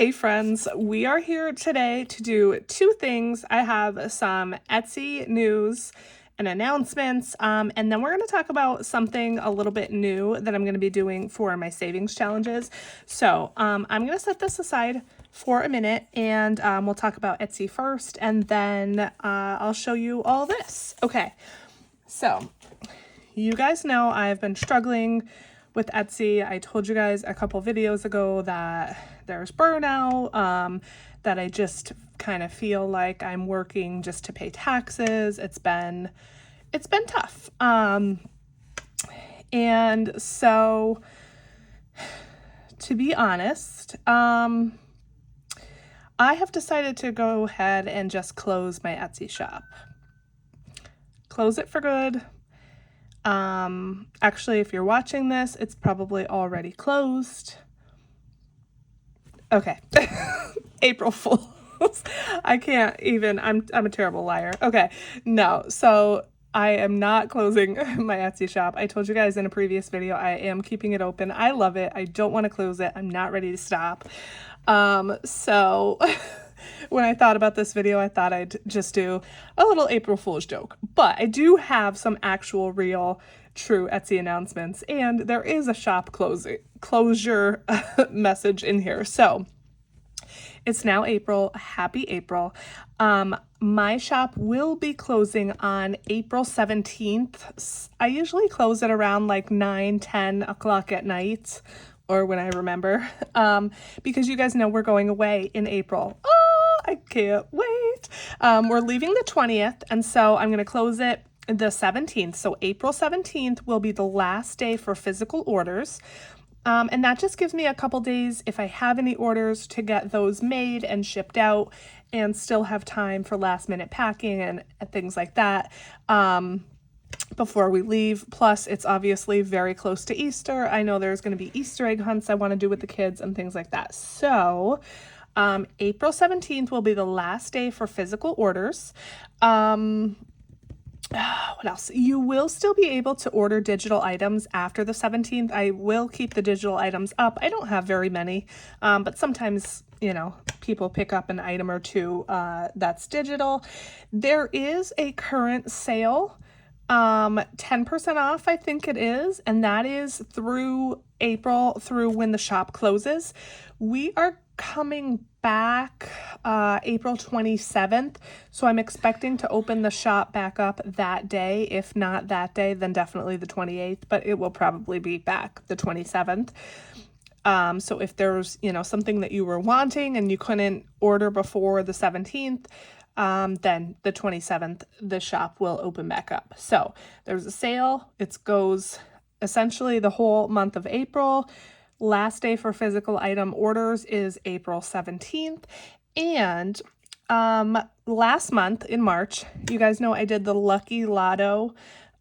Hey friends, we are here today to do two things. I have some Etsy news and announcements, and then we're going to talk about something a little bit new that I'm going to be doing for my savings challenges. So I'm going to set this aside for a minute, and we'll talk about Etsy first, and then I'll show you all this. Okay, so you guys know I've been struggling with Etsy. I told you guys a couple videos ago that there's burnout, that I just kind of feel like I'm working just to pay taxes. It's been tough. And so to be honest, I have decided to go ahead and just close my Etsy shop. Close it for good. Actually, if you're watching this, it's probably already closed. Okay. April Fools. I can't even, I'm a terrible liar. Okay. No. So I am not closing my Etsy shop. I told you guys in a previous video, I am keeping it open. I love it. I don't want to close it. I'm not ready to stop. So when I thought about this video, I thought I'd just do a little April Fool's joke, but I do have some actual real true Etsy announcements, and there is a shop closure message in here. So it's now April. Happy April. My shop will be closing on April 17th. I usually close it around like 9-10 o'clock at night, or when I remember, because you guys know we're going away in April. Oh, I can't wait. We're leaving the 20th, and so I'm going to close it the 17th. So April 17th will be the last day for physical orders. And that just gives me a couple days, if I have any orders, to get those made and shipped out and still have time for last minute packing and things like that. Before we leave. Plus, it's obviously very close to Easter. I know there's going to be Easter egg hunts I want to do with the kids and things like that. So April 17th will be the last day for physical orders. What else? You will still be able to order digital items after the 17th. I will keep the digital items up. I don't have very many, but sometimes, you know, people pick up an item or two that's digital. There is a current sale, 10% off, I think it is, and that is through April, through when the shop closes. We are coming back April 27th, so I'm expecting to open the shop back up that day. If not that day, then definitely the 28th, but it will probably be back the 27th. So if there's, you know, something that you were wanting and you couldn't order before the 17th, then the 27th, the shop will open back up. So there's a sale. It goes essentially the whole month of April. Last day for physical item orders is April 17th. And last month in March, you guys know I did the Lucky Lotto.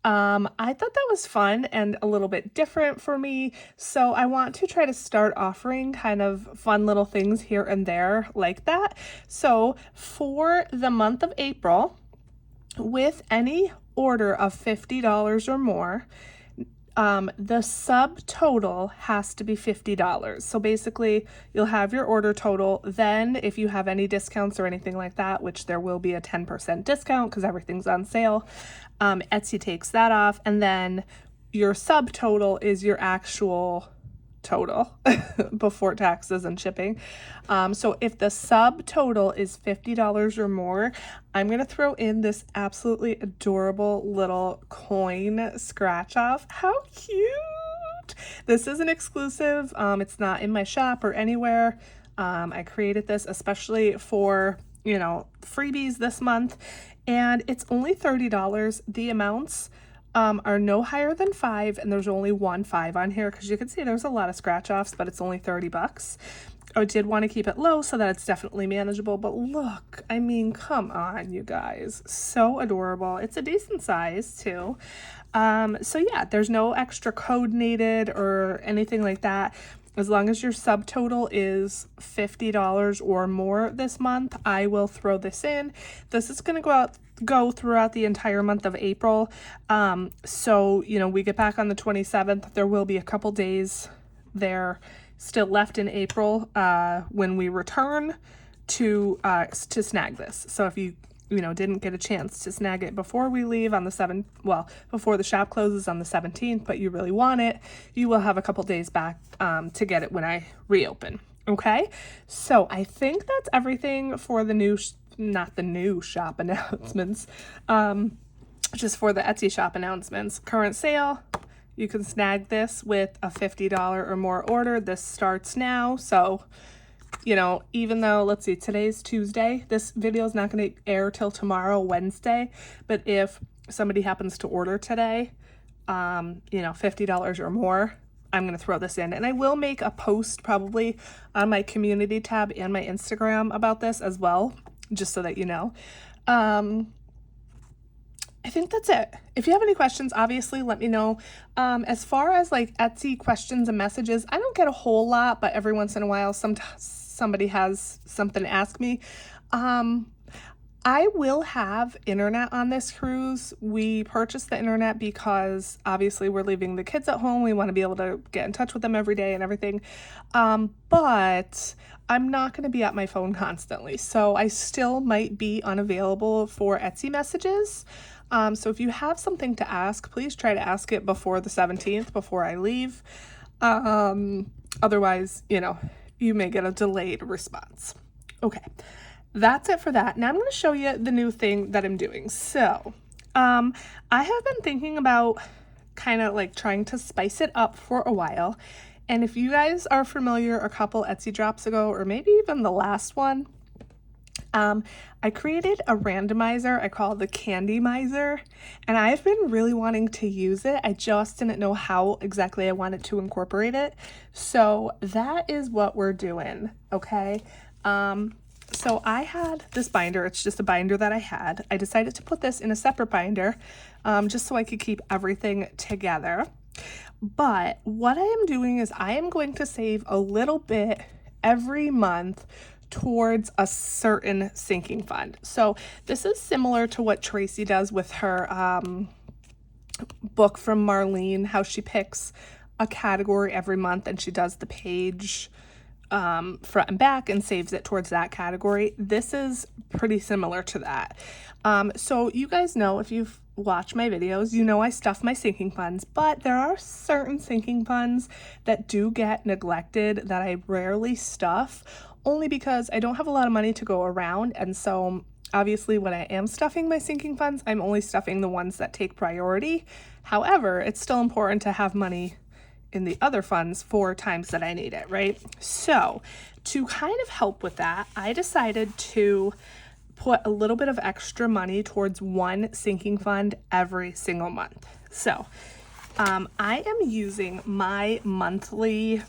I thought that was fun and a little bit different for me. So I want to try to start offering kind of fun little things here and there like that. So for the month of April, with any order of $50 or more, the subtotal has to be $50. So basically you'll have your order total. Then if you have any discounts or anything like that, which there will be a 10% discount because everything's on sale, Etsy takes that off. And then your subtotal is your actual total before taxes and shipping. So if the subtotal is $50 or more, I'm going to throw in this absolutely adorable little coin scratch off. How cute! This is an exclusive. It's not in my shop or anywhere. I created this especially for, you know, freebies this month, and it's only $30. The amounts are no higher than 5, and there's only 1 5 on here because you can see there's a lot of scratch offs, but it's only $30. I did want to keep it low so that it's definitely manageable, but look, I mean, come on, you guys, so adorable. It's a decent size too. So yeah, there's no extra code needed or anything like that. As long as your subtotal is $50 or more this month, I will throw this in. This is going to go throughout the entire month of April. So, you know, we get back on the 27th. There will be a couple days there still left in April when we return to snag this. So if you didn't get a chance to snag it before we leave on the before the shop closes on the 17th, but you really want it, you will have a couple days back to get it when I reopen. Okay, so I think that's everything for the new, not the new shop announcements, just for the Etsy shop announcements. Current sale, you can snag this with a $50 or more order. This starts now, so even though, let's see, today's Tuesday, this video is not going to air till tomorrow, Wednesday, but if somebody happens to order today, $50 or more, I'm going to throw this in. And I will make a post probably on my community tab and my Instagram about this as well, just so that you know. I think that's it. If you have any questions, obviously let me know. As far as like Etsy questions and messages, I don't get a whole lot, but every once in a while, somebody has something to ask me. I will have internet on this cruise. We purchased the internet because obviously we're leaving the kids at home. We want to be able to get in touch with them every day and everything. But I'm not going to be at my phone constantly. So I still might be unavailable for Etsy messages. So if you have something to ask, please try to ask it before the 17th, before I leave. Otherwise, you may get a delayed response. Okay. That's it for that. Now I'm going to show you the new thing that I'm doing. So, I have been thinking about kind of like trying to spice it up for a while. And if you guys are familiar, a couple Etsy drops ago, or maybe even the last one, I created a randomizer I call the Candy Miser, and I've been really wanting to use it. I just didn't know how exactly I wanted to incorporate it. So that is what we're doing, okay? So I had this binder. It's just a binder that I had. I decided to put this in a separate binder just so I could keep everything together. But what I am doing is I am going to save a little bit every month towards a certain sinking fund. So this is similar to what Tracy does with her book from Marlene, how she picks a category every month and she does the page front and back and saves it towards that category. This is pretty similar to that. So you guys know, if you've watched my videos, I stuff my sinking funds, but there are certain sinking funds that do get neglected that I rarely stuff, only because I don't have a lot of money to go around. And so obviously when I am stuffing my sinking funds, I'm only stuffing the ones that take priority. However, it's still important to have money in the other funds for times that I need it, right? So to kind of help with that, I decided to put a little bit of extra money towards one sinking fund every single month. So I am using my monthly,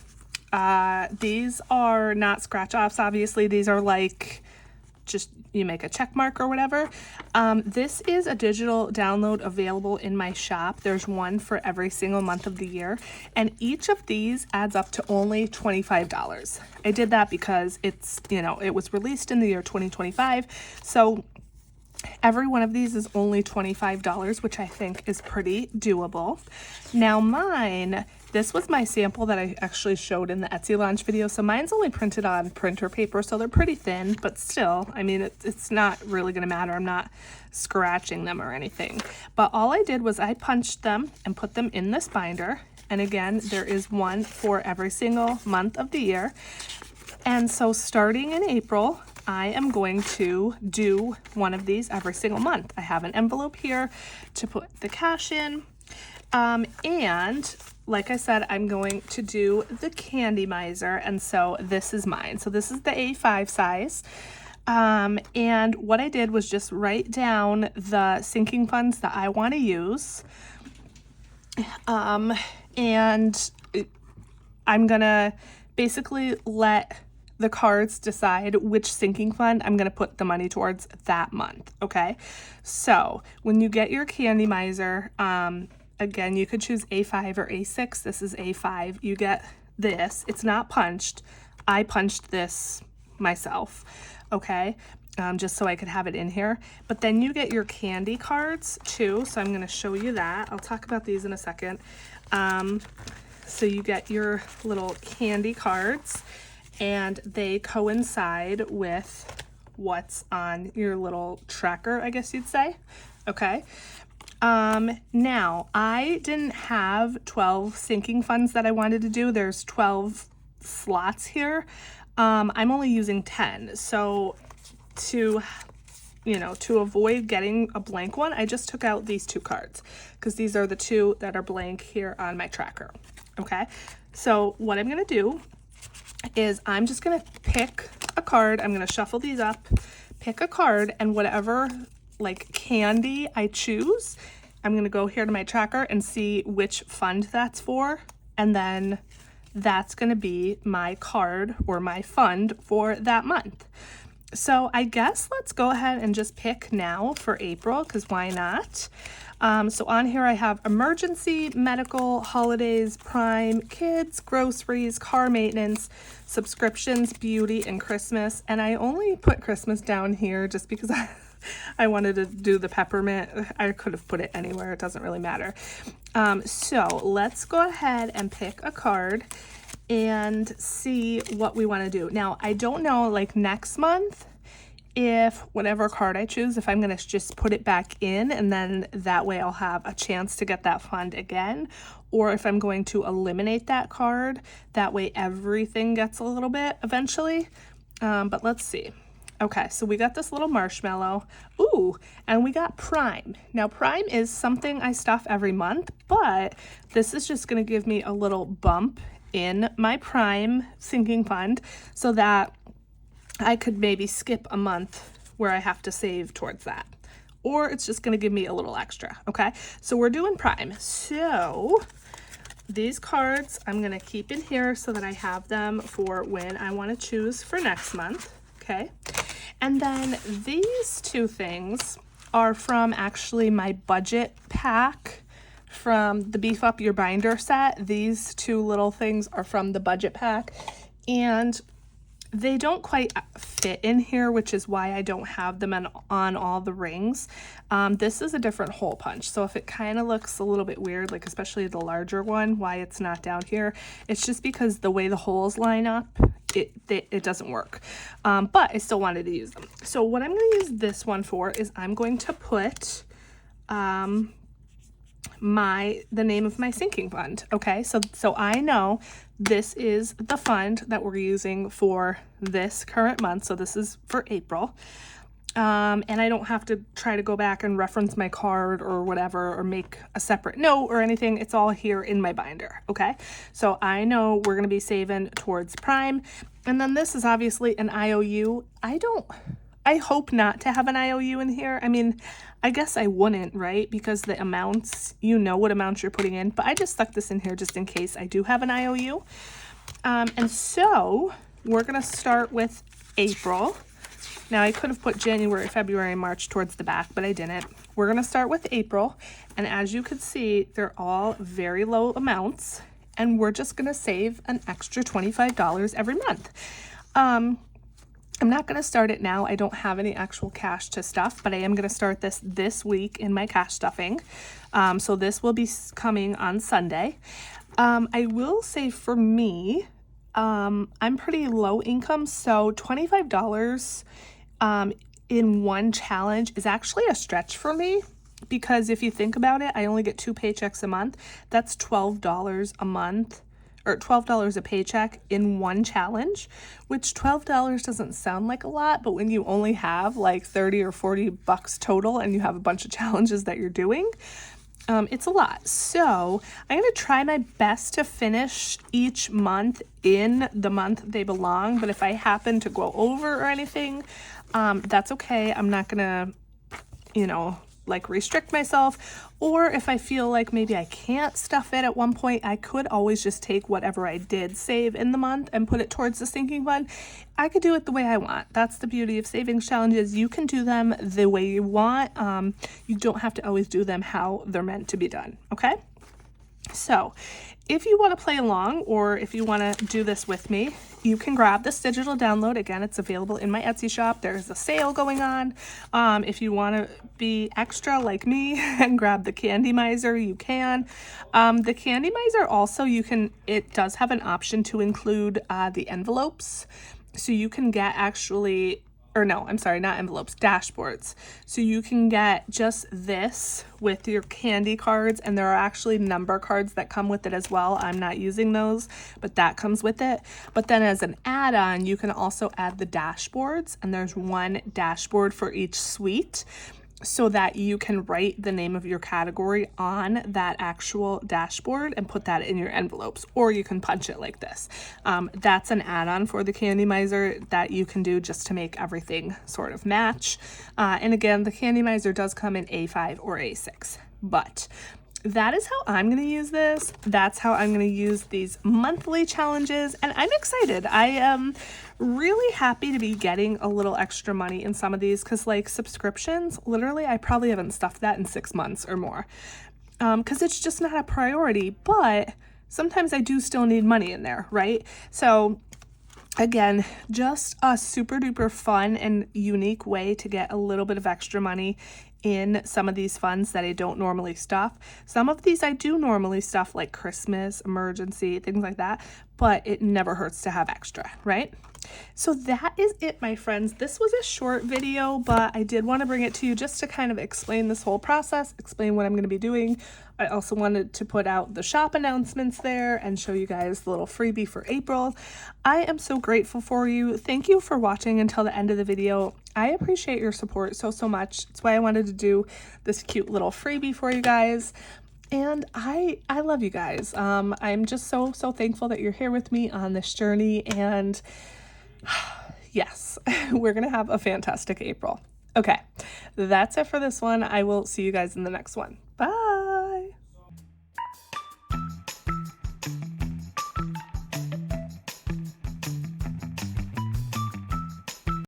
these are not scratch offs, obviously. These are like just you make a check mark or whatever. This is a digital download available in my shop. There's one for every single month of the year, and each of these adds up to only $25. I did that because it's, it was released in the year 2025. So every one of these is only $25, which I think is pretty doable. Now mine, this was my sample that I actually showed in the Etsy launch video. So mine's only printed on printer paper, so they're pretty thin, but still, I mean, it's not really gonna matter. I'm not scratching them or anything. But all I did was I punched them and put them in this binder. And again, there is one for every single month of the year. And so starting in April, I am going to do one of these every single month. I have an envelope here to put the cash in. And like I said, I'm going to do the Candy Miser, and so this is mine. So this is the A5 size. And what I did was just write down the sinking funds that I want to use. And I'm gonna basically let the cards decide which sinking fund I'm going to put the money towards that month. Okay. So when you get your Candy Miser, again, you could choose A5 or A6. This is A5. You get this. It's not punched. I punched this myself. Okay. Just so I could have it in here. But then you get your candy cards too. So I'm going to show you that. I'll talk about these in a second. So you get your little candy cards, and they coincide with what's on your little tracker, I guess you'd say. Okay. Now, I didn't have 12 sinking funds that I wanted to do. There's 12 slots here. I'm only using 10. So to avoid getting a blank one, I just took out these 2 cards because these are the 2 that are blank here on my tracker. Okay. So what I'm going to do is I'm just going to pick a card. I'm going to shuffle these up, pick a card, and whatever like candy I choose, I'm going to go here to my tracker and see which fund that's for. And then that's going to be my card or my fund for that month. So I guess let's go ahead and just pick now for April, because why not? So on here I have emergency, medical, holidays, prime, kids, groceries, car maintenance, subscriptions, beauty, and Christmas. And I only put Christmas down here just because I wanted to do the peppermint. I could have put it anywhere. It doesn't really matter. So let's go ahead and pick a card and see what we want to do. Now, I don't know, like next month, if whatever card I choose, if I'm going to just put it back in and then that way I'll have a chance to get that fund again, or if I'm going to eliminate that card, that way everything gets a little bit eventually. But let's see. Okay, so we got this little marshmallow. Ooh, and we got Prime. Now, Prime is something I stuff every month, but this is just going to give me a little bump in my Prime sinking fund so that I could maybe skip a month where I have to save towards that. Or it's just going to give me a little extra, okay? So we're doing Prime. So these cards I'm going to keep in here so that I have them for when I want to choose for next month, okay? And then these 2 things are from actually my budget pack from the Beef Up Your Binder set. These 2 little things are from the budget pack, and they don't quite fit in here, which is why I don't have them on all the rings. This is a different hole punch, so if it kind of looks a little bit weird, like especially the larger one, why it's not down here, it's just because the way the holes line up, it doesn't work. But I still wanted to use them. So what I'm going to use this one for is I'm going to put the name of my sinking fund. Okay, so I know this is the fund that we're using for this current month. So this is for April. And I don't have to try to go back and reference my card or whatever, or make a separate note or anything. It's all here in my binder. Okay, so I know we're going to be saving towards Prime. And then this is obviously an IOU. I hope not to have an IOU in here. I mean, I guess I wouldn't, right? Because the amounts, you know what amounts you're putting in. But I just stuck this in here just in case I do have an IOU. And so we're going to start with April. Now, I could have put January, February, and March towards the back, but I didn't. We're going to start with April. And as you can see, they're all very low amounts. And we're just going to save an extra $25 every month. I'm not going to start it now. I don't have any actual cash to stuff, but I am going to start this week in my cash stuffing. So this will be coming on Sunday. I will say for me, I'm pretty low income, so $25 in one challenge is actually a stretch for me, because if you think about it, I only get 2 paychecks a month. That's $12 a month, or $12 a paycheck in one challenge, which $12 doesn't sound like a lot, but when you only have like 30 or 40 bucks total and you have a bunch of challenges that you're doing, it's a lot. So I'm going to try my best to finish each month in the month they belong, but if I happen to go over or anything, that's okay. I'm not going to, like restrict myself, or if I feel like maybe I can't stuff it at one point, I could always just take whatever I did save in the month and put it towards the sinking fund. I could do it the way I want. That's the beauty of savings challenges. You can do them the way you want. You don't have to always do them how they're meant to be done. Okay. So if you want to play along, or if you want to do this with me, you can grab this digital download. Again, it's available in my Etsy shop. There's a sale going on. If you want to be extra like me and grab the Candy Miser, you can. The Candy Miser also, it does have an option to include the envelopes. So you can get actually, or no, I'm sorry, not envelopes, dashboards. So you can get just this with your candy cards, and there are actually number cards that come with it as well. I'm not using those, but that comes with it. But then as an add-on, you can also add the dashboards, and there's one dashboard for each suite, so that you can write the name of your category on that actual dashboard and put that in your envelopes, or you can punch it like this. That's an add-on for the Candy Miser that you can do just to make everything sort of match. And again, the Candy Miser does come in A5 or A6, but that is how I'm going to use this. That's how I'm going to use these monthly challenges, and I'm excited. I am really happy to be getting a little extra money in some of these, because like subscriptions, literally I probably haven't stuffed that in 6 months or more, because it's just not a priority. But sometimes I do still need money in there, right? So again, just a super duper fun and unique way to get a little bit of extra money in some of these funds that I don't normally stuff. Some of these I do normally stuff, like Christmas, emergency, things like that, but it never hurts to have extra, right? So that is it, my friends. This was a short video, but I did want to bring it to you just to kind of explain this whole process, explain what I'm going to be doing. I also wanted to put out the shop announcements there and show you guys the little freebie for April. I am so grateful for you. Thank you for watching until the end of the video. I appreciate your support so much. That's why I wanted to do this cute little freebie for you guys. And I love you guys. I'm just so thankful that you're here with me on this journey. And yes, we're going to have a fantastic April. Okay, that's it for this one. I will see you guys in the next one. Bye.